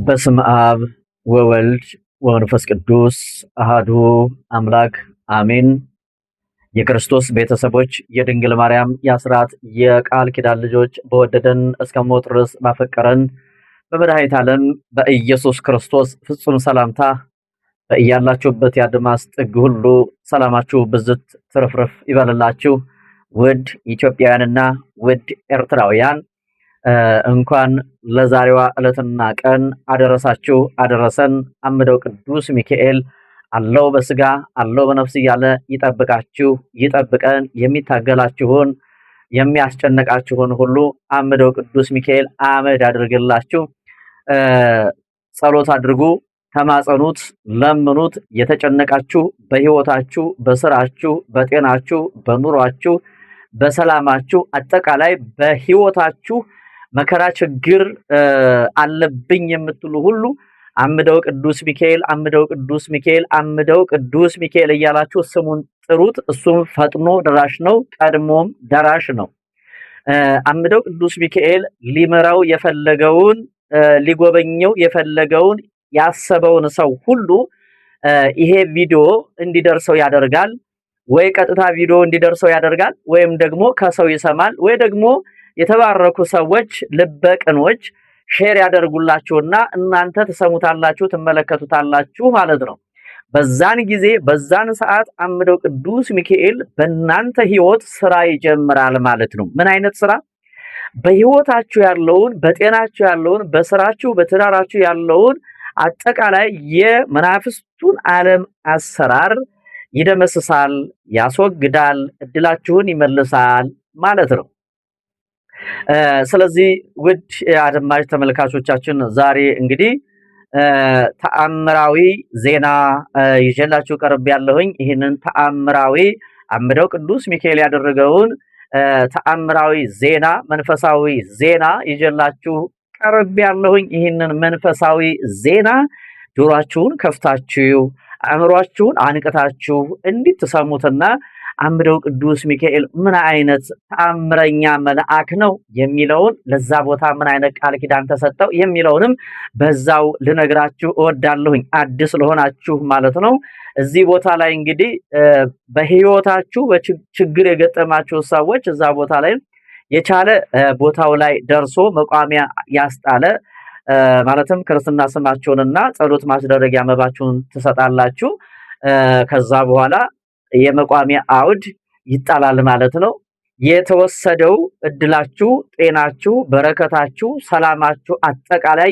በስመ አብ ወወልድ ወመንፈስ ቅዱስ አሃዱ አምላክ አሜን። የክርስቶስ ቤተሰቦች የድንግል ማርያም የአስራት የቃል ኪዳን ልጆች በወደደን እስከ ሞት ድረስ ባፈቀረን በመድኃኒተ ዓለም በኢየሱስ ክርስቶስ ፍጹም ሰላምታ በእያላችሁበት የአድማስ ጥግ ሁሉ ሰላማችሁ ብዝት ትርፍርፍ ይበልላችሁ። ውድ ኢትዮጵያውያንና ውድ ኤርትራውያን እንኳን ለዛሬዋ ዕለትና ቀን አደረሳችሁ አደረሰን። አምደው ቅዱስ ሚካኤል አለው በስጋ አለው በነፍስ እያለ ይጠብቃችሁ ይጠብቀን። የሚታገላችሁን የሚያስጨነቃችሁን ሁሉ አምደው ቅዱስ ሚካኤል አመድ አድርግላችሁ። ጸሎት አድርጉ፣ ተማጸኑት፣ ለምኑት። የተጨነቃችሁ በህይወታችሁ፣ በስራችሁ፣ በጤናችሁ፣ በኑሯችሁ፣ በሰላማችሁ አጠቃላይ በህይወታችሁ መከራ ችግር አለብኝ የምትሉ ሁሉ አምደው ቅዱስ ሚካኤል አምደው ቅዱስ ሚካኤል አምደው ቅዱስ ሚካኤል እያላችሁ ስሙን ጥሩት። እሱም ፈጥኖ ደራሽ ነው፣ ቀድሞም ደራሽ ነው። አምደው ቅዱስ ሚካኤል ሊመራው የፈለገውን ሊጎበኘው የፈለገውን ያሰበውን ሰው ሁሉ ይሄ ቪዲዮ እንዲደርሰው ያደርጋል። ወይ ቀጥታ ቪዲዮ እንዲደርሰው ያደርጋል፣ ወይም ደግሞ ከሰው ይሰማል፣ ወይ ደግሞ የተባረኩ ሰዎች ልበቅኖች ሼር ያደርጉላችሁና እናንተ ተሰሙታላችሁ ትመለከቱታላችሁ ማለት ነው። በዛን ጊዜ በዛን ሰዓት አምደው ቅዱስ ሚካኤል በእናንተ ህይወት ስራ ይጀምራል ማለት ነው። ምን አይነት ስራ? በህይወታችሁ ያለውን፣ በጤናችሁ ያለውን፣ በስራችሁ በትዳራችሁ ያለውን አጠቃላይ የመናፍስቱን ዓለም አሰራር ይደመስሳል፣ ያስወግዳል፣ እድላችሁን ይመልሳል ማለት ነው። ስለዚህ ውድ አድማጭ ተመልካቾቻችን ዛሬ እንግዲህ ተአምራዊ ዜና ይዤላችሁ ቀርብ ያለሁኝ። ይህንን ተአምራዊ አምደው ቅዱስ ሚካኤል ያደረገውን ተአምራዊ ዜና መንፈሳዊ ዜና ይዤላችሁ ቀርብ ያለሁኝ። ይህንን መንፈሳዊ ዜና ጆሮአችሁን ከፍታችሁ አእምሯችሁን አንቅታችሁ እንድትሰሙትና አምደው ቅዱስ ሚካኤል ምን አይነት ተአምረኛ መልአክ ነው የሚለውን ለዛ ቦታ ምን አይነት ቃል ኪዳን ተሰጠው የሚለውንም በዛው ልነግራችሁ እወዳለሁኝ። አዲስ ለሆናችሁ ማለት ነው። እዚህ ቦታ ላይ እንግዲህ በህይወታችሁ በችግር የገጠማችሁ ሰዎች እዛ ቦታ ላይ የቻለ ቦታው ላይ ደርሶ መቋሚያ ያስጣለ ማለትም ክርስትና ስማችሁንና ጸሎት ማስደረጊያ መባችሁን ትሰጣላችሁ። ከዛ በኋላ የመቋሚያ አውድ ይጣላል ማለት ነው። የተወሰደው እድላችሁ፣ ጤናችሁ፣ በረከታችሁ፣ ሰላማችሁ አጠቃላይ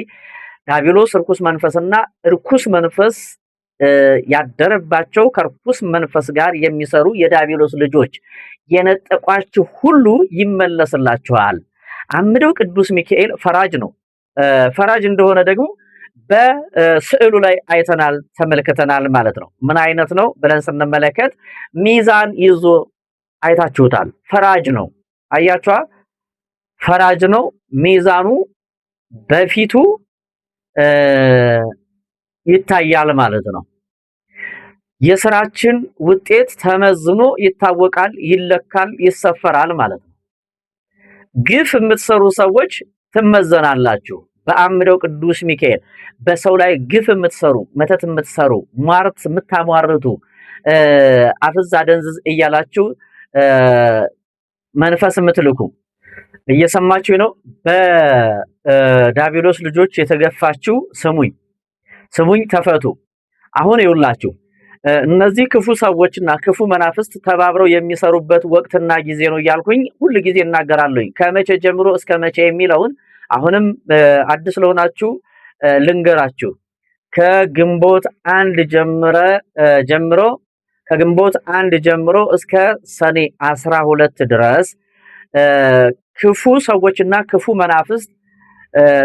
ዲያብሎስ ርኩስ መንፈስና ርኩስ መንፈስ ያደረባቸው ከርኩስ መንፈስ ጋር የሚሰሩ የዲያብሎስ ልጆች የነጠቋችሁ ሁሉ ይመለስላችኋል። አምደው ቅዱስ ሚካኤል ፈራጅ ነው። ፈራጅ እንደሆነ ደግሞ በስዕሉ ላይ አይተናል ተመልክተናል ማለት ነው። ምን አይነት ነው ብለን ስንመለከት ሚዛን ይዞ አይታችሁታል። ፈራጅ ነው። አያችኋ? ፈራጅ ነው። ሚዛኑ በፊቱ ይታያል ማለት ነው። የስራችን ውጤት ተመዝኖ ይታወቃል፣ ይለካል፣ ይሰፈራል ማለት ነው። ግፍ የምትሰሩ ሰዎች ትመዘናላችሁ። በአምደው ቅዱስ ሚካኤል በሰው ላይ ግፍ የምትሰሩ፣ መተት የምትሰሩ፣ ሟርት የምታሟርቱ፣ አፍዝ አደንዝዝ እያላችሁ መንፈስ የምትልኩ እየሰማችሁ ነው። በዲያብሎስ ልጆች የተገፋችሁ ስሙኝ፣ ተፈቱ። አሁን ይውላችሁ እነዚህ ክፉ ሰዎችና ክፉ መናፍስት ተባብረው የሚሰሩበት ወቅትና ጊዜ ነው እያልኩኝ ሁሉ ጊዜ እናገራለሁኝ። ከመቼ ጀምሮ እስከ መቼ የሚለውን አሁንም አዲስ ለሆናችሁ ልንገራችሁ። ከግንቦት አንድ ጀምሮ እስከ ሰኔ 12 ድረስ ክፉ ሰዎችና ክፉ መናፍስት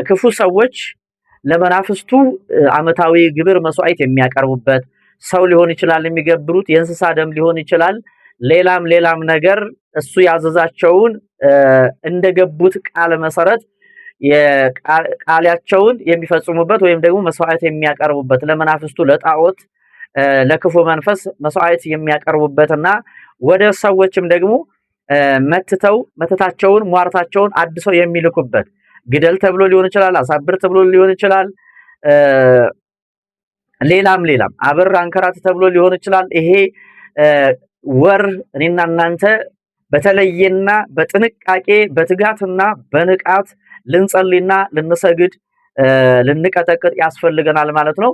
ክፉ ሰዎች ለመናፍስቱ ዓመታዊ ግብር መስዋዕት የሚያቀርቡበት ሰው ሊሆን ይችላል፣ የሚገብሩት የእንስሳ ደም ሊሆን ይችላል፣ ሌላም ነገር እሱ ያዘዛቸውን እንደገቡት ቃል መሰረት የቃላቸውን የሚፈጽሙበት ወይም ደግሞ መስዋዕት የሚያቀርቡበት ለመናፍስቱ ለጣዖት ለክፉ መንፈስ መስዋዕት የሚያቀርቡበትና ወደ ሰዎችም ደግሞ መተታቸውን ሟርታቸውን አድሰው የሚልኩበት ግደል ተብሎ ሊሆን ይችላል፣ አሳብር ተብሎ ሊሆን ይችላል፣ ሌላም አብር አንከራት ተብሎ ሊሆን ይችላል። ይሄ ወር እኔና እናንተ በተለየና በጥንቃቄ በትጋትና በንቃት ልንጸልይና ልንሰግድ ልንቀጠቅጥ ያስፈልገናል ማለት ነው።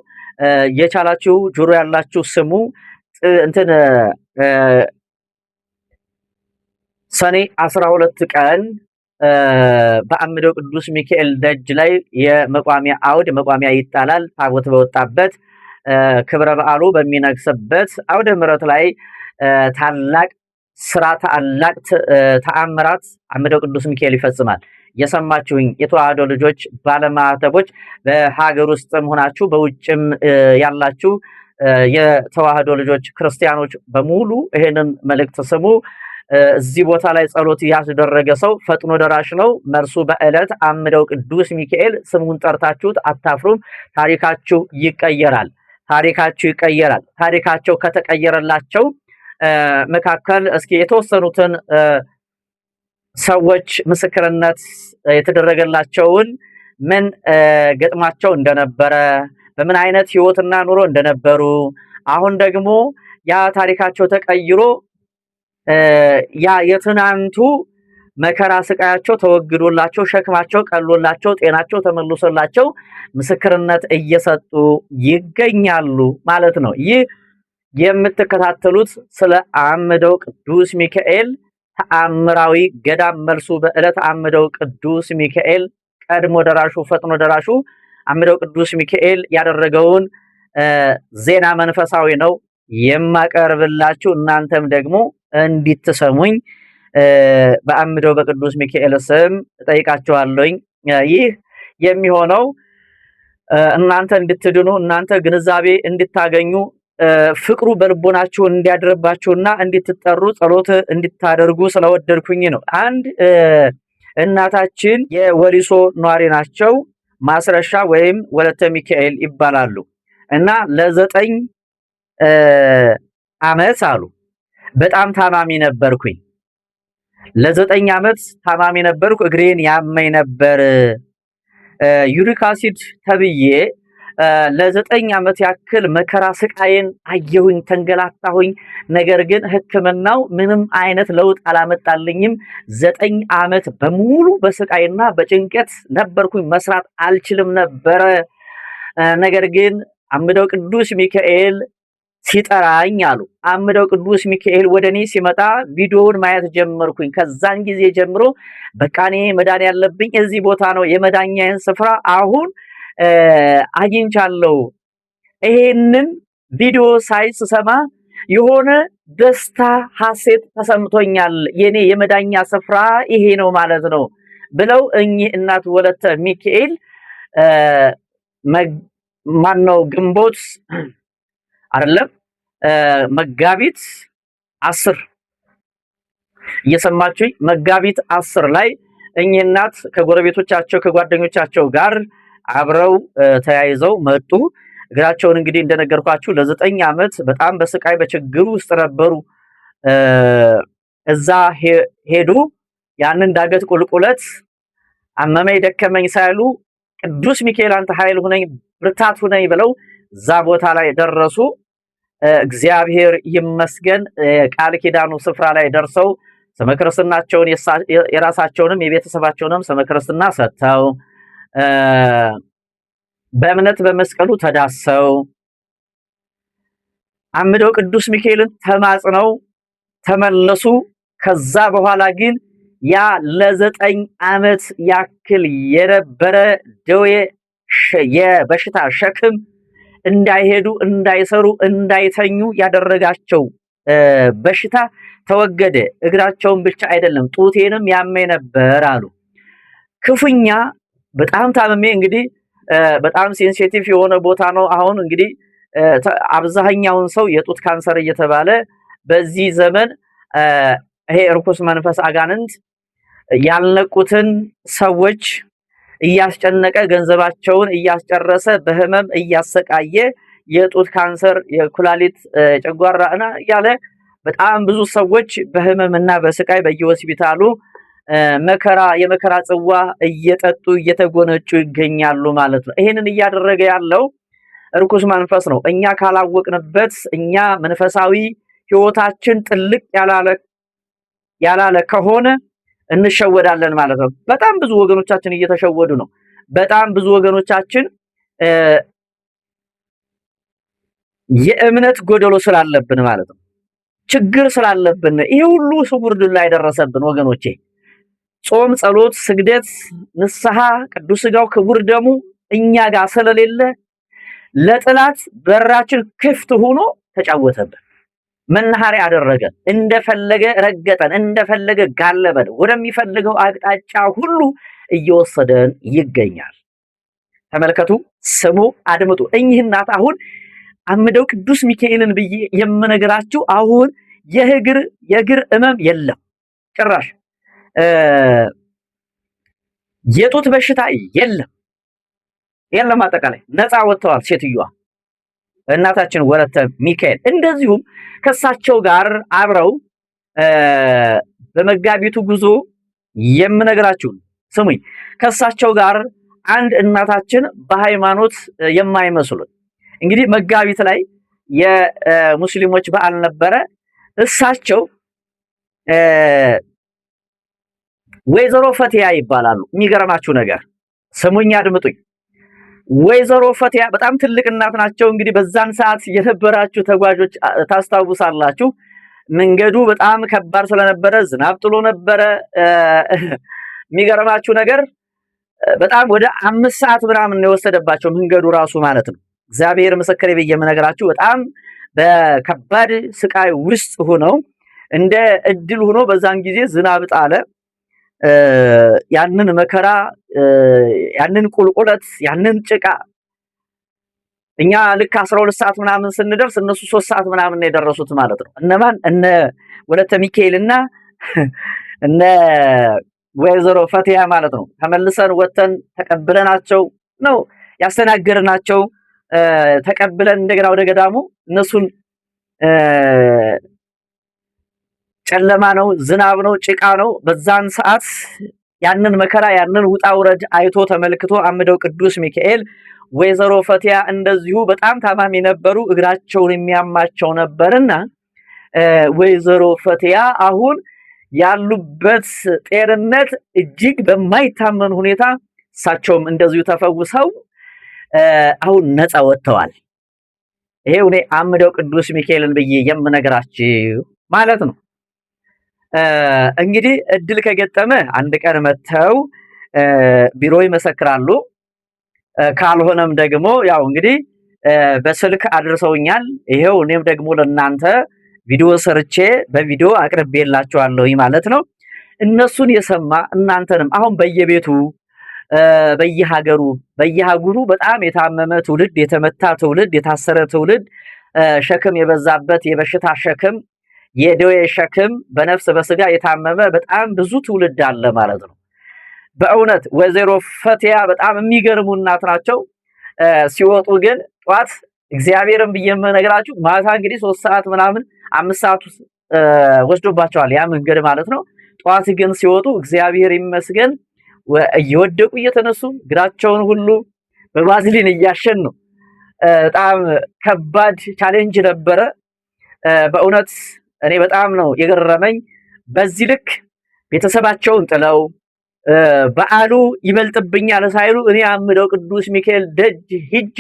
የቻላችሁ ጆሮ ያላችሁ ስሙ። እንትን ሰኔ 12 ቀን በአምደው ቅዱስ ሚካኤል ደጅ ላይ የመቋሚያ አውድ መቋሚያ ይጣላል። ታቦት በወጣበት ክብረ በዓሉ በሚነግስበት አውደ ምሕረት ላይ ታላቅ ስራ ታላቅ ተአምራት አምደው ቅዱስ ሚካኤል ይፈጽማል። የሰማችሁኝ የተዋህዶ ልጆች ባለማተቦች፣ በሀገር ውስጥም ሆናችሁ በውጭም ያላችሁ የተዋህዶ ልጆች ክርስቲያኖች በሙሉ ይሄንን መልእክት ስሙ። እዚህ ቦታ ላይ ጸሎት ያስደረገ ሰው ፈጥኖ ደራሽ ነው። መልሱ በዕለት አምደው ቅዱስ ሚካኤል ስሙን ጠርታችሁት አታፍሩም። ታሪካችሁ ይቀየራል። ታሪካቸው ከተቀየረላቸው መካከል እስኪ የተወሰኑትን ሰዎች ምስክርነት የተደረገላቸውን ምን ገጥማቸው እንደነበረ፣ በምን አይነት ህይወትና ኑሮ እንደነበሩ፣ አሁን ደግሞ ያ ታሪካቸው ተቀይሮ ያ የትናንቱ መከራ ስቃያቸው ተወግዶላቸው ሸክማቸው ቀሎላቸው ጤናቸው ተመልሶላቸው ምስክርነት እየሰጡ ይገኛሉ ማለት ነው። ይህ የምትከታተሉት ስለ አምደው ቅዱስ ሚካኤል ተአምራዊ ገዳም መልሱ በዕለት አምደው ቅዱስ ሚካኤል ቀድሞ ደራሹ ፈጥኖ ደራሹ አምደው ቅዱስ ሚካኤል ያደረገውን ዜና መንፈሳዊ ነው የማቀርብላችሁ። እናንተም ደግሞ እንድትሰሙኝ በአምደው በቅዱስ ሚካኤል ስም ጠይቃችኋለሁኝ። ይህ የሚሆነው እናንተ እንድትድኑ እናንተ ግንዛቤ እንድታገኙ ፍቅሩ በልቦናችሁ እንዲያድርባችሁና እንድትጠሩ ጸሎት እንድታደርጉ ስለወደድኩኝ ነው። አንድ እናታችን የወሊሶ ኗሪ ናቸው። ማስረሻ ወይም ወለተ ሚካኤል ይባላሉ እና ለ9 ዓመት አሉ በጣም ታማሚ ነበርኩኝ። ለ9 ዓመት ታማሚ ነበርኩ። እግሬን ያመኝ ነበር። ዩሪክ አሲድ ተብዬ ለ9 ዓመት ያክል መከራ ስቃይን አየሁኝ፣ ተንገላታሁኝ። ነገር ግን ሕክምናው ምንም አይነት ለውጥ አላመጣልኝም። 9 ዓመት በሙሉ በስቃይና በጭንቀት ነበርኩኝ። መስራት አልችልም ነበረ። ነገር ግን አምደው ቅዱስ ሚካኤል ሲጠራኝ አሉ አምደው ቅዱስ ሚካኤል ወደኔ ሲመጣ ቪዲዮውን ማየት ጀመርኩኝ። ከዛን ጊዜ ጀምሮ በቃ እኔ መዳን ያለብኝ እዚህ ቦታ ነው፣ የመዳኛዬን ስፍራ አሁን አግኝቻለሁ። ይሄንን ቪዲዮ ሳይ ስሰማ የሆነ ደስታ ሐሴት ተሰምቶኛል። የኔ የመዳኛ ስፍራ ይሄ ነው ማለት ነው ብለው እኚህ እናት ወለተ ሚካኤል ማነው ግንቦት አይደለም መጋቢት 10 እየሰማችሁኝ መጋቢት 10 ላይ እኚህ እናት ከጎረቤቶቻቸው ከጓደኞቻቸው ጋር አብረው ተያይዘው መጡ። እግራቸውን እንግዲህ እንደነገርኳችሁ ለ9 ዓመት በጣም በስቃይ በችግር ውስጥ ነበሩ። እዛ ሄዱ። ያንን ዳገት ቁልቁለት አመመኝ ደከመኝ ሳይሉ ቅዱስ ሚካኤል አንተ ኃይል ሁነኝ ብርታት ሁነኝ ብለው እዛ ቦታ ላይ ደረሱ። እግዚአብሔር ይመስገን ቃል ኪዳኑ ስፍራ ላይ ደርሰው ስመ ክርስትናቸውን የራሳቸውንም የቤተሰባቸውንም ስመ ክርስትና ሰጥተው በእምነት በመስቀሉ ተዳሰው አምደው ቅዱስ ሚካኤልን ተማጽነው ተመለሱ። ከዛ በኋላ ግን ያ ለ9 ዓመት ያክል የነበረ ደዌ የበሽታ ሸክም እንዳይሄዱ እንዳይሰሩ እንዳይተኙ ያደረጋቸው በሽታ ተወገደ። እግራቸውን ብቻ አይደለም ጡቴንም ያመኝ ነበር አሉ። ክፉኛ በጣም ታመሜ እንግዲህ በጣም ሴንሲቲቭ የሆነ ቦታ ነው። አሁን እንግዲህ አብዛኛውን ሰው የጡት ካንሰር እየተባለ በዚህ ዘመን ይሄ እርኩስ መንፈስ አጋንንት ያልነቁትን ሰዎች እያስጨነቀ ገንዘባቸውን እያስጨረሰ በህመም እያሰቃየ የጡት ካንሰር፣ የኩላሊት፣ ጨጓራና ያለ በጣም ብዙ ሰዎች በህመምና በስቃይ በየሆስፒታሉ መከራ የመከራ ጽዋ እየጠጡ እየተጎነጩ ይገኛሉ ማለት ነው። ይሄንን እያደረገ ያለው ርኩስ መንፈስ ነው። እኛ ካላወቅንበት እኛ መንፈሳዊ ህይወታችን ጥልቅ ያላለ ከሆነ እንሸወዳለን ማለት ነው። በጣም ብዙ ወገኖቻችን እየተሸወዱ ነው። በጣም ብዙ ወገኖቻችን የእምነት ጎደሎ ስላለብን ማለት ነው፣ ችግር ስላለብን ይሄ ሁሉ ስውር ድል ላይ ደረሰብን ወገኖቼ። ጾም፣ ጸሎት፣ ስግደት፣ ንስሐ፣ ቅዱስ ሥጋው ክቡር ደሙ እኛ ጋር ስለሌለ ለጥላት በራችን ክፍት ሆኖ ተጫወተብን። መናኸሪያ አደረገን። እንደፈለገ ረገጠን፣ እንደፈለገ ጋለበን። ወደሚፈልገው አቅጣጫ ሁሉ እየወሰደን ይገኛል። ተመልከቱ፣ ስሙ፣ አድምጡ። እኚህ እናት አሁን አምደው ቅዱስ ሚካኤልን ብዬ የምነግራችሁ አሁን የእግር ህመም የለም ጭራሽ፣ የጡት በሽታ የለም። አጠቃላይ ነፃ ወጥተዋል ሴትዮዋ እናታችን ወለተ ሚካኤል። እንደዚሁም ከሳቸው ጋር አብረው በመጋቢቱ ጉዞ የምነግራችሁ ስሙኝ፣ ከሳቸው ጋር አንድ እናታችን በሃይማኖት የማይመስሉት እንግዲህ መጋቢት ላይ የሙስሊሞች በዓል ነበረ። እሳቸው ወይዘሮ ፈቲያ ይባላሉ። የሚገርማችሁ ነገር ስሙኝ፣ አድምጡኝ። ወይዘሮ ፈቲያ በጣም ትልቅ እናት ናቸው። እንግዲህ በዛን ሰዓት የነበራችሁ ተጓዦች ታስታውሳላችሁ። መንገዱ በጣም ከባድ ስለነበረ ዝናብ ጥሎ ነበረ። የሚገርማችሁ ነገር በጣም ወደ 5 ሰዓት ምናምን የወሰደባቸው መንገዱ ራሱ ማለት ነው። እግዚአብሔር ምስክሬ ብዬ የምነግራችሁ በጣም በከባድ ስቃይ ውስጥ ሆነው እንደ እድል ሆኖ በዛን ጊዜ ዝናብ ጣለ። ያንን መከራ፣ ያንን ቁልቁለት፣ ያንን ጭቃ እኛ ልክ 12 ሰዓት ምናምን ስንደርስ እነሱ 3 ሰዓት ምናምን የደረሱት ማለት ነው። እነማን? እነ ወለተ ሚካኤልና እነ ወይዘሮ ፈቲያ ማለት ነው። ተመልሰን ወተን ተቀብለናቸው ነው ያስተናገርናቸው። ተቀብለን እንደገና ወደ ገዳሙ እነሱን ጨለማ ነው፣ ዝናብ ነው፣ ጭቃ ነው። በዛን ሰዓት ያንን መከራ ያንን ውጣ ውረድ አይቶ ተመልክቶ አምደው ቅዱስ ሚካኤል ወይዘሮ ፈቲያ እንደዚሁ በጣም ታማሚ ነበሩ፣ እግራቸውን የሚያማቸው ነበርና ወይዘሮ ፈቲያ አሁን ያሉበት ጤርነት እጅግ በማይታመን ሁኔታ እሳቸውም እንደዚሁ ተፈውሰው አሁን ነፃ ወጥተዋል። ይሄው እኔ አምደው ቅዱስ ሚካኤልን ብዬ የምነግራችሁ ማለት ነው። እንግዲህ እድል ከገጠመ አንድ ቀን መተው ቢሮ ይመሰክራሉ። ካልሆነም ደግሞ ያው እንግዲህ በስልክ አድርሰውኛል። ይሄው እኔም ደግሞ ለእናንተ ቪዲዮ ሰርቼ በቪዲዮ አቅርቤላችኋለሁ ማለት ነው። እነሱን የሰማ እናንተንም አሁን በየቤቱ በየሀገሩ በጣም የታመመ ትውልድ፣ የተመታ ትውልድ፣ የታሰረ ትውልድ፣ ሸክም የበዛበት የበሽታ ሸክም፣ የደዌ ሸክም፣ በነፍስ በስጋ የታመመ በጣም ብዙ ትውልድ አለ ማለት ነው። በእውነት ወይዘሮ ፈቲያ በጣም የሚገርሙ እናት ናቸው። ሲወጡ ግን ጧት እግዚአብሔርን ብዬ የምነግራችሁ ማታ እንግዲህ 3 ሰዓት ምናምን 5 ሰዓት ወስዶባቸዋል ያ መንገድ ማለት ነው። ጧት ግን ሲወጡ እግዚአብሔር ይመስገን እየወደቁ እየተነሱ እግራቸውን ሁሉ በባዝሊን እያሸን ነው። በጣም ከባድ ቻሌንጅ ነበረ። በእውነት እኔ በጣም ነው የገረመኝ። በዚህ ልክ ቤተሰባቸውን ጥለው በዓሉ ይበልጥብኛል ሳይሉ እኔ አምደው ቅዱስ ሚካኤል ደጅ ሂጄ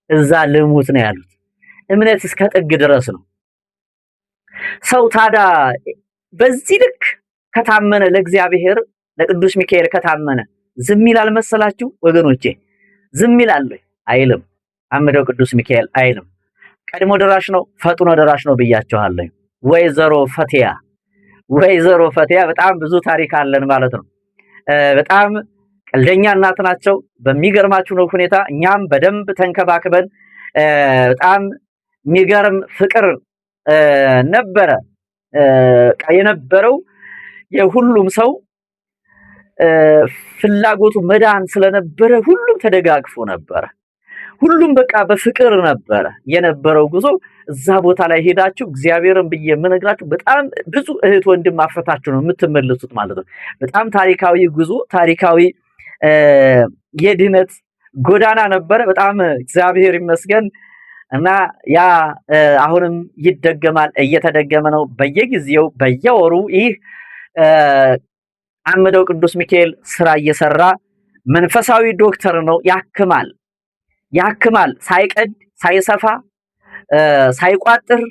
እዛ ልሙት ነው ያሉት። እምነት እስከ ጥግ ድረስ ነው። ሰው ታዲያ በዚህ ልክ ከታመነ ለእግዚአብሔር ለቅዱስ ሚካኤል ከታመነ ዝም ይላል መሰላችሁ ወገኖቼ? ዝም ይላል አይልም። አምደው ቅዱስ ሚካኤል አይልም። ቀድሞ ደራሽ ነው፣ ፈጥኖ ደራሽ ነው ብያችኋለሁ። ወይዘሮ ፈቲያ በጣም ብዙ ታሪክ አለን ማለት ነው። በጣም ቀልደኛ እናት ናቸው። በሚገርማችሁ ነው ሁኔታ እኛም በደንብ ተንከባክበን በጣም የሚገርም ፍቅር ነበረ የነበረው። የሁሉም ሰው ፍላጎቱ መዳን ስለነበረ ሁሉም ተደጋግፎ ነበረ። ሁሉም በቃ በፍቅር ነበረ የነበረው ጉዞ። እዛ ቦታ ላይ ሄዳችሁ እግዚአብሔርን ብዬ የምነግራችሁ በጣም ብዙ እህት ወንድም አፍርታችሁ ነው የምትመለሱት ማለት ነው። በጣም ታሪካዊ ጉዞ፣ ታሪካዊ የድነት ጎዳና ነበረ። በጣም እግዚአብሔር ይመስገን እና ያ አሁንም ይደገማል፣ እየተደገመ ነው በየጊዜው በየወሩ። ይህ አምደው ቅዱስ ሚካኤል ስራ እየሰራ መንፈሳዊ ዶክተር ነው። ያክማል ሳይቀድ ሳይሰፋ ሳይቋጥር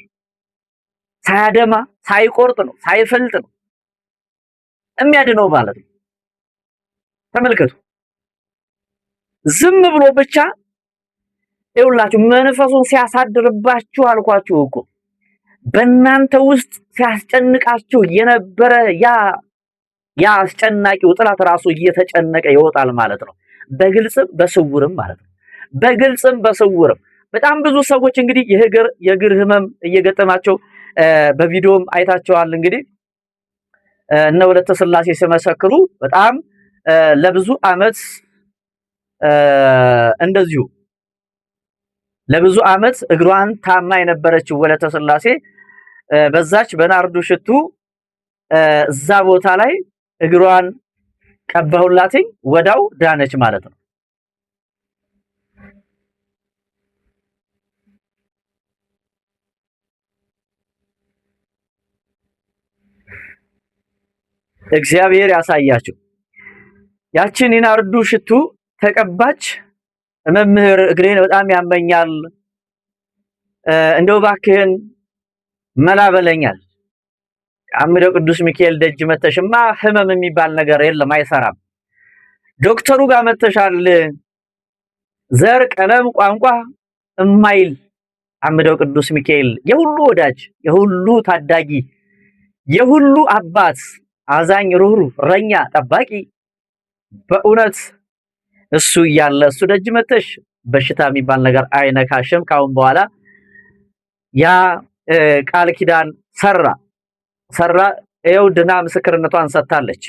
ሳያደማ ሳይቆርጥ ነው ሳይፈልጥ ነው የሚያድነው ማለት ነው። ተመልከቱ። ዝም ብሎ ብቻ ይውላችሁ መንፈሱን ሲያሳድርባችሁ አልኳችሁ እኮ በእናንተ ውስጥ ሲያስጨንቃችሁ የነበረ ያ አስጨናቂው ጥላት ራሱ እየተጨነቀ ይወጣል ማለት ነው። በግልጽም በስውርም ማለት ነው። በግልጽም በስውርም በጣም ብዙ ሰዎች እንግዲህ የእግር ህመም እየገጠማቸው በቪዲዮም አይታቸዋል። እንግዲህ እነ ወለተ ስላሴ ሲመሰክሩ በጣም ለብዙ ዓመት እንደዚሁ ለብዙ ዓመት እግሯን ታማ የነበረችው ወለተ ስላሴ በዛች በናርዱ ሽቱ እዛ ቦታ ላይ እግሯን ቀባሁላትኝ ወዳው ዳነች ማለት ነው። እግዚአብሔር ያሳያችሁ። ያችን የናርዱ ሽቱ ተቀባች። መምህር እግሬን በጣም ያመኛል፣ እንደው እባክህን መላ በለኛል። አምደው ቅዱስ ሚካኤል ደጅ መተሽማ ህመም የሚባል ነገር የለም፣ አይሰራም። ዶክተሩ ጋር መተሻል፣ ዘር፣ ቀለም፣ ቋንቋ እማይል አምደው ቅዱስ ሚካኤል የሁሉ ወዳጅ፣ የሁሉ ታዳጊ፣ የሁሉ አባት፣ አዛኝ፣ ሩህሩህ፣ እረኛ፣ ጠባቂ በእውነት እሱ እያለ እሱ ደጅ መተሽ በሽታ የሚባል ነገር አይነካሽም። ካሁን በኋላ ያ ቃል ኪዳን ሰራ። ይኸው ድና ምስክርነቷን ሰጥታለች።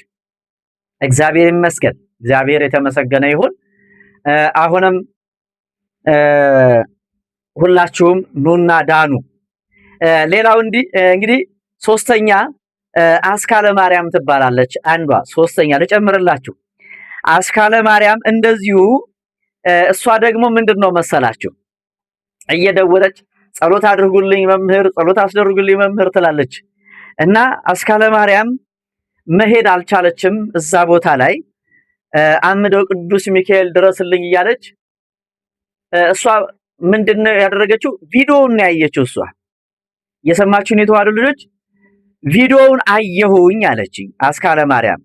እግዚአብሔር ይመስገን። እግዚአብሔር የተመሰገነ ይሁን። አሁንም ሁላችሁም ኑና ዳኑ። ሌላው እንግዲህ ሶስተኛ አስካለ ማርያም ትባላለች። አንዷ ሶስተኛ ልጨምርላችሁ። አስካለ ማርያም እንደዚሁ እሷ ደግሞ ምንድነው መሰላችሁ እየደወለች ጸሎት አድርጉልኝ መምህር፣ ጸሎት አስደርጉልኝ መምህር ትላለች። እና አስካለ ማርያም መሄድ አልቻለችም። እዛ ቦታ ላይ አምደው ቅዱስ ሚካኤል ድረስልኝ እያለች እሷ ምንድነው ያደረገችው? ቪዲዮውን ያየችው። እሷ የሰማችሁን የተዋሕዶ ልጆች ቪዲዮውን አየሁኝ አለችኝ። አስካለ ማርያም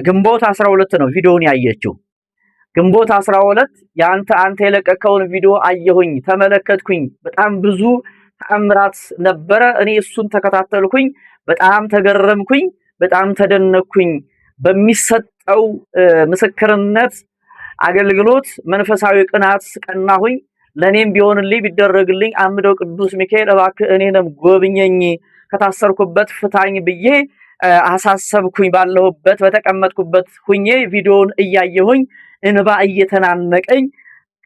ግንቦት 12 ነው ቪዲዮውን ያየችው። ግንቦት 12 አንተ የለቀቀውን ቪዲዮ አየሁኝ፣ ተመለከትኩኝ። በጣም ብዙ ተአምራት ነበረ። እኔ እሱን ተከታተልኩኝ፣ በጣም ተገረምኩኝ፣ በጣም ተደነቅኩኝ። በሚሰጠው ምስክርነት አገልግሎት መንፈሳዊ ቅናት ቀናሁኝ። ለኔም ቢሆንልኝ ቢደረግልኝ አምደው ቅዱስ ሚካኤል እባክህ እኔንም ጎብኘኝ፣ ከታሰርኩበት ፍታኝ ብዬ አሳሰብኩኝ። ባለሁበት በተቀመጥኩበት ሁኜ ቪዲዮውን እያየሁኝ እንባ እየተናነቀኝ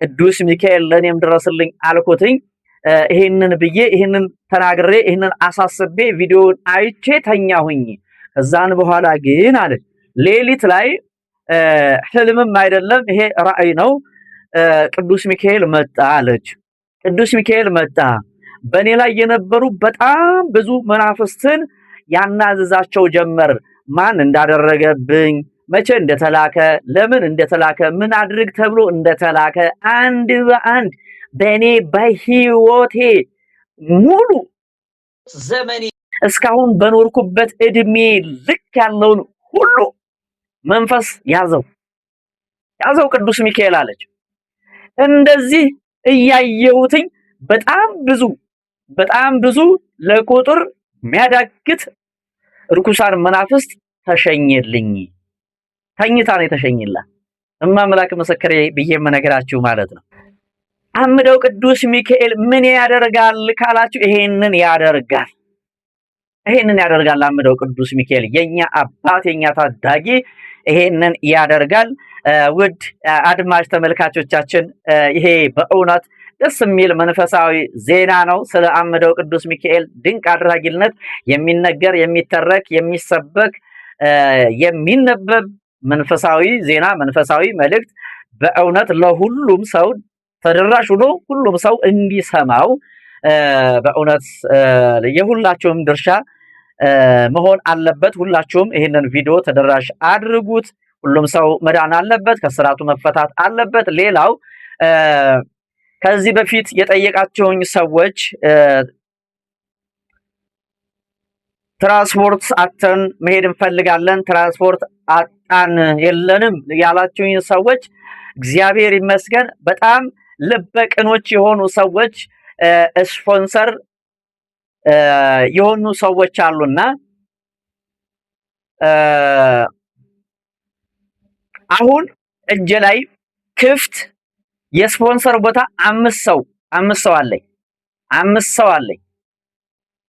ቅዱስ ሚካኤል ለኔም ድረስልኝ አልኩትኝ። ይሄንን ብዬ ይሄንን ተናግሬ ይሄንን አሳስቤ ቪዲዮውን አይቼ ተኛሁኝ። ከዛን በኋላ ግን አለ ሌሊት ላይ ህልምም አይደለም ይሄ ራእይ ነው። ቅዱስ ሚካኤል መጣ አለች። ቅዱስ ሚካኤል መጣ፣ በእኔ ላይ የነበሩ በጣም ብዙ መናፍስትን ያናዝዛቸው ጀመር። ማን እንዳደረገብኝ፣ መቼ እንደተላከ፣ ለምን እንደተላከ፣ ምን አድርግ ተብሎ እንደተላከ አንድ በአንድ በእኔ በህይወቴ ሙሉ ዘመኔ እስካሁን በኖርኩበት እድሜ ልክ ያለውን ሁሉ መንፈስ ያዘው ቅዱስ ሚካኤል አለች። እንደዚህ እያየሁትኝ በጣም ብዙ ለቁጥር የሚያዳግት ርኩሳን መናፍስት ተሸኘልኝ። ተኝታ ነው የተሸኘላት። እማምላክ ምስክሬ ብዬ የምነግራችሁ ማለት ነው። አምደው ቅዱስ ሚካኤል ምን ያደርጋል ካላችሁ ይሄንን ያደርጋል። አምደው ቅዱስ ሚካኤል የኛ አባት የኛ ታዳጊ ይሄንን ያደርጋል። ውድ አድማጭ ተመልካቾቻችን ይሄ በእውነት ደስ የሚል መንፈሳዊ ዜና ነው። ስለ አምደው ቅዱስ ሚካኤል ድንቅ አድራጊነት የሚነገር የሚተረክ የሚሰበክ የሚነበብ መንፈሳዊ ዜና መንፈሳዊ መልእክት በእውነት ለሁሉም ሰው ተደራሽ ሆኖ ሁሉም ሰው እንዲሰማው በእውነት የሁላችሁም ድርሻ መሆን አለበት። ሁላችሁም ይህንን ቪዲዮ ተደራሽ አድርጉት። ሁሉም ሰው መዳን አለበት፣ ከስራቱ መፈታት አለበት። ሌላው ከዚህ በፊት የጠየቃቸውኝ ሰዎች ትራንስፖርት አጥተን መሄድ እንፈልጋለን፣ ትራንስፖርት አጣን የለንም ያላችሁኝ ሰዎች እግዚአብሔር ይመስገን በጣም ልበቅኖች የሆኑ ሰዎች ስፖንሰር የሆኑ ሰዎች አሉና አሁን እጄ ላይ ክፍት የስፖንሰር ቦታ አምስት ሰው አለኝ።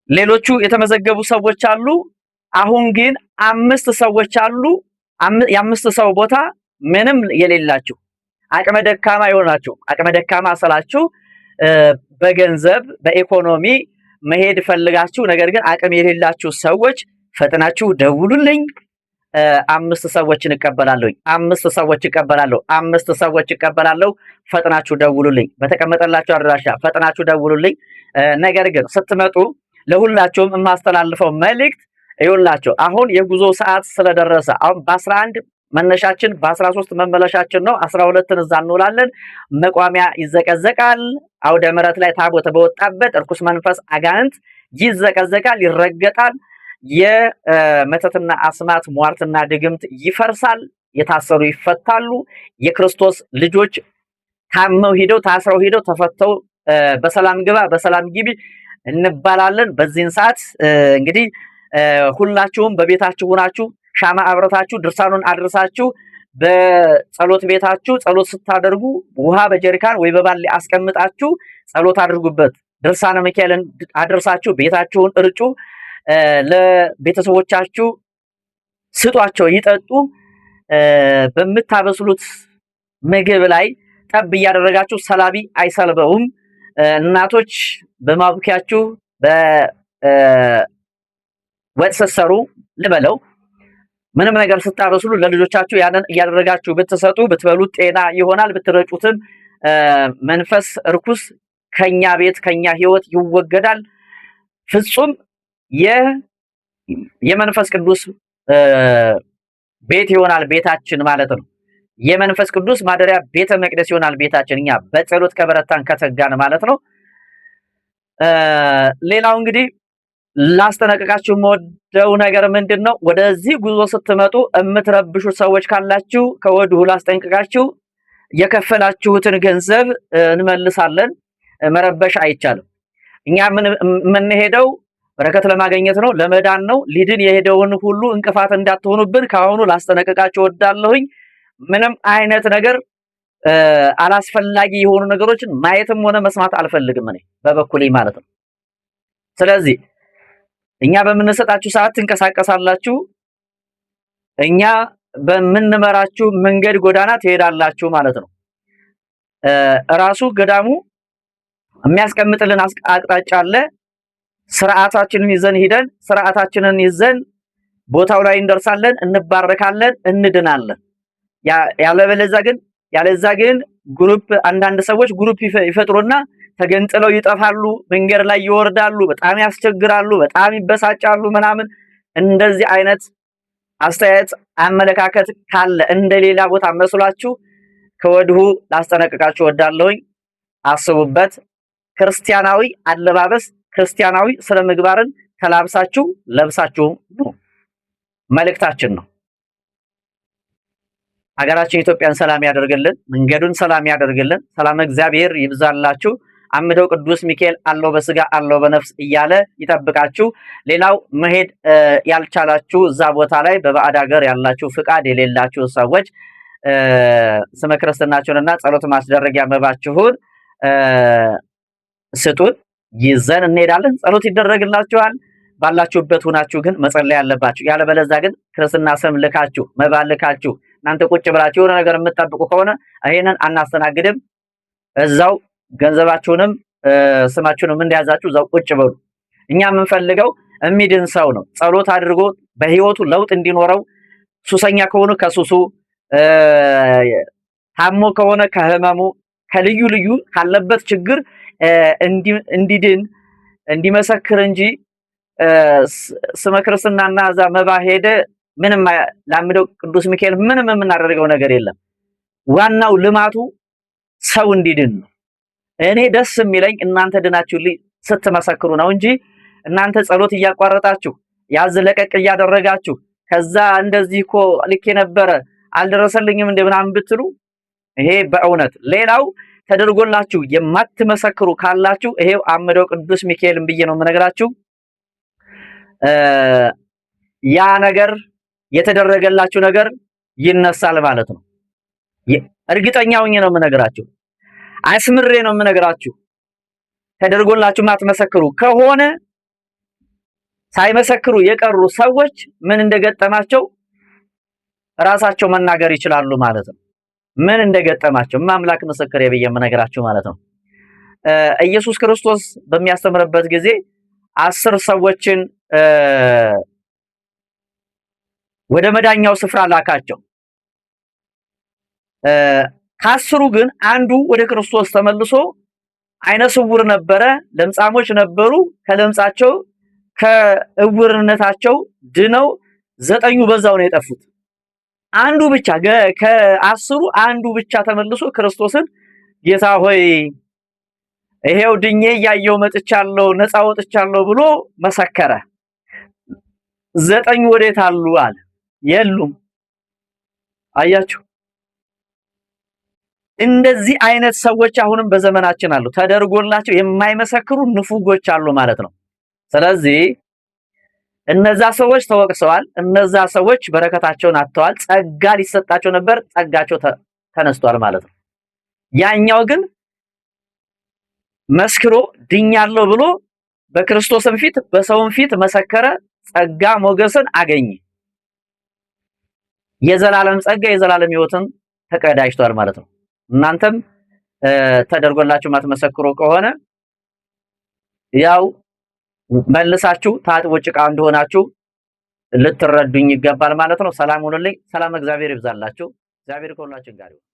ሌሎቹ የተመዘገቡ ሰዎች አሉ። አሁን ግን 5 ሰዎች አሉ። የአምስት ሰው ቦታ ምንም የሌላችሁ አቅመ ደካማ የሆናችሁ አቅመ ደካማ ስላችሁ በገንዘብ በኢኮኖሚ መሄድ ፈልጋችሁ ነገር ግን አቅም የሌላችሁ ሰዎች ፈጥናችሁ ደውሉልኝ። 5 ሰዎችን እቀበላለሁ። 5 ሰዎች እቀበላለሁ። ፈጥናችሁ ደውሉልኝ። በተቀመጠላችሁ አድራሻ ፈጥናችሁ ደውሉልኝ። ነገር ግን ስትመጡ ለሁላችሁም የማስተላልፈው መልእክት ይኸውላችሁ አሁን የጉዞ ሰዓት ስለደረሰ አሁን በ11 መነሻችን በ13 መመለሻችን ነው። 12ን እዛ እንውላለን። መቋሚያ ይዘቀዘቃል። አውደ ምሕረት ላይ ታቦት በወጣበት እርኩስ መንፈስ አጋንንት ይዘቀዘቃል፣ ይረገጣል። የመተትና አስማት ሟርትና ድግምት ይፈርሳል። የታሰሩ ይፈታሉ። የክርስቶስ ልጆች ታመው ሄደው ታስረው ሄደው ተፈተው በሰላም ግባ በሰላም ግቢ እንባላለን። በዚህን ሰዓት እንግዲህ ሁላችሁም በቤታችሁ ሆናችሁ ሻማ አብረታችሁ ድርሳኑን አድርሳችሁ በጸሎት ቤታችሁ ጸሎት ስታደርጉ ውሃ በጀሪካን ወይ በባሊ አስቀምጣችሁ ጸሎት አድርጉበት። ድርሳነ ሚካኤልን አድርሳችሁ ቤታችሁን እርጩ። ለቤተሰቦቻችሁ ስጧቸው ይጠጡ። በምታበስሉት ምግብ ላይ ጠብ እያደረጋችሁ ሰላቢ አይሰልበውም። እናቶች በማቡኪያችሁ በወጥ ስትሰሩ ልበለው ምንም ነገር ስታበስሉ ለልጆቻችሁ ያንን እያደረጋችሁ ብትሰጡ ብትበሉት ጤና ይሆናል። ብትረጩትም መንፈስ እርኩስ ከኛ ቤት ከኛ ህይወት ይወገዳል። ፍጹም የመንፈስ ቅዱስ ቤት ይሆናል ቤታችን ማለት ነው። የመንፈስ ቅዱስ ማደሪያ ቤተ መቅደስ ይሆናል ቤታችን እኛ በጸሎት ከበረታን ከተጋን ማለት ነው። ሌላው እንግዲህ ላስተነቀቃችሁ የምወደው ነገር ምንድነው? ወደዚህ ጉዞ ስትመጡ የምትረብሹ ሰዎች ካላችሁ ከወዲሁ ላስጠንቅቃችሁ፣ የከፈላችሁትን ገንዘብ እንመልሳለን። መረበሽ አይቻልም። እኛ የምንሄደው በረከት ለማግኘት ነው፣ ለመዳን ነው። ሊድን የሄደውን ሁሉ እንቅፋት እንዳትሆኑብን ካሁኑ ላስጠነቅቃችሁ እወዳለሁኝ። ምንም አይነት ነገር አላስፈላጊ የሆኑ ነገሮችን ማየትም ሆነ መስማት አልፈልግም እኔ በበኩሌ ማለት ነው። ስለዚህ እኛ በምንሰጣችሁ ሰዓት ትንቀሳቀሳላችሁ፣ እኛ በምንመራችሁ መንገድ ጎዳና ትሄዳላችሁ ማለት ነው። ራሱ ገዳሙ የሚያስቀምጥልን አቅጣጫ አለ። ስርዓታችንን ይዘን ሄደን ስርዓታችንን ይዘን ቦታው ላይ እንደርሳለን፣ እንባረካለን፣ እንድናለን። ያለዛ ግን ግሩፕ አንዳንድ ሰዎች ግሩፕ ይፈጥሩና ተገንጥለው ይጠፋሉ፣ መንገድ ላይ ይወርዳሉ፣ በጣም ያስቸግራሉ፣ በጣም ይበሳጫሉ ምናምን። እንደዚህ አይነት አስተያየት አመለካከት ካለ እንደሌላ ቦታ መስሏችሁ ከወዲሁ ላስጠነቅቃችሁ እወዳለሁኝ። አስቡበት። ክርስቲያናዊ አለባበስ ክርስቲያናዊ ስነ ምግባርን ተላብሳችሁ ለብሳችሁ ነው መልእክታችን ነው። ሀገራችን ኢትዮጵያን ሰላም ያደርግልን፣ መንገዱን ሰላም ያደርግልን። ሰላም እግዚአብሔር ይብዛላችሁ። አምደው ቅዱስ ሚካኤል አለው በስጋ አለው በነፍስ እያለ ይጠብቃችሁ። ሌላው መሄድ ያልቻላችሁ እዛ ቦታ ላይ በባዕድ ሀገር ያላችሁ ፍቃድ የሌላችሁ ሰዎች ስመ ክርስትናችሁንና ጸሎት ማስደረጊያ መባችሁን ስጡን፣ ይዘን እንሄዳለን። ጸሎት ይደረግላችኋል። ባላችሁበት ሆናችሁ ግን መጸለይ ያለባችሁ። ያለበለዚያ ግን ክርስትና ስም ልካችሁ መባ ልካችሁ እናንተ ቁጭ ብላችሁ የሆነ ነገር የምትጠብቁ ከሆነ ይሄንን አናስተናግድም። እዛው ገንዘባችሁንም ስማችሁንም እንደያዛችሁ እዛው ቁጭ በሉ። እኛ የምንፈልገው የሚድን ሰው ነው። ጸሎት አድርጎ በህይወቱ ለውጥ እንዲኖረው፣ ሱሰኛ ከሆነ ከሱሱ፣ ታሞ ከሆነ ከህመሙ፣ ከልዩ ልዩ ካለበት ችግር እንዲድን እንዲመሰክር እንጂ ስመ ክርስትናና እዛ መባ ሄደ ምንም ላምደው ቅዱስ ሚካኤል ምንም የምናደርገው ነገር የለም። ዋናው ልማቱ ሰው እንዲድን ነው። እኔ ደስ የሚለኝ እናንተ ድናችሁልኝ ስትመሰክሩ ነው እንጂ እናንተ ጸሎት እያቋረጣችሁ ያዝ ለቀቅ እያደረጋችሁ ከዛ እንደዚህ እኮ ልክ የነበረ አልደረሰልኝም እንደምናምን ብትሉ ይሄ በእውነት ሌላው ተደርጎላችሁ የማትመሰክሩ ካላችሁ ይሄው አምደው ቅዱስ ሚካኤልን ብዬ ነው የምነግራችሁ። ያ ነገር የተደረገላችሁ ነገር ይነሳል ማለት ነው። እርግጠኛ ሆኜ ነው የምነግራችሁ። አስምሬ ነው የምነግራችሁ። ተደርጎላችሁ ማትመሰክሩ ከሆነ ሳይመሰክሩ የቀሩ ሰዎች ምን እንደገጠማቸው ራሳቸው መናገር ይችላሉ ማለት ነው። ምን እንደገጠማቸው ማምላክ ምስክር ብዬ የምነግራችሁ ማለት ነው። ኢየሱስ ክርስቶስ በሚያስተምርበት ጊዜ 10 ሰዎችን ወደ መዳኛው ስፍራ ላካቸው። ከ10ሩ ግን አንዱ ወደ ክርስቶስ ተመልሶ አይነ ስውር ነበረ፣ ለምጻሞች ነበሩ። ከለምጻቸው ከእውርነታቸው ድነው 9ኙ በዛው ነው የጠፉት። አንዱ ብቻ ከ10ሩ አንዱ ብቻ ተመልሶ ክርስቶስን ጌታ ሆይ ይሄው ድኜ እያየው መጥቻለሁ፣ ነፃ ወጥቻለሁ ብሎ መሰከረ። 9ኙ ወዴት አሉ አለ። የሉም። አያችሁ፣ እንደዚህ አይነት ሰዎች አሁንም በዘመናችን አሉ። ተደርጎላቸው የማይመሰክሩ ንፉጎች አሉ ማለት ነው። ስለዚህ እነዛ ሰዎች ተወቅሰዋል። እነዛ ሰዎች በረከታቸውን አጥተዋል። ጸጋ ሊሰጣቸው ነበር፣ ጸጋቸው ተነስቷል ማለት ነው። ያኛው ግን መስክሮ ድኛለሁ ብሎ በክርስቶስም ፊት በሰውም ፊት መሰከረ፣ ጸጋ ሞገስን አገኘ። የዘላለም ጸጋ የዘላለም ሕይወትን ተቀዳጅቷል ማለት ነው። እናንተም ተደርጎላችሁ ማትመሰክሩ ከሆነ ያው መልሳችሁ ታጥቦ ጭቃ እንደሆናችሁ ልትረዱኝ ይገባል ማለት ነው። ሰላም ሁኑልኝ። ሰላም እግዚአብሔር ይብዛላችሁ። እግዚአብሔር ከሁላችን ጋር ይሁን።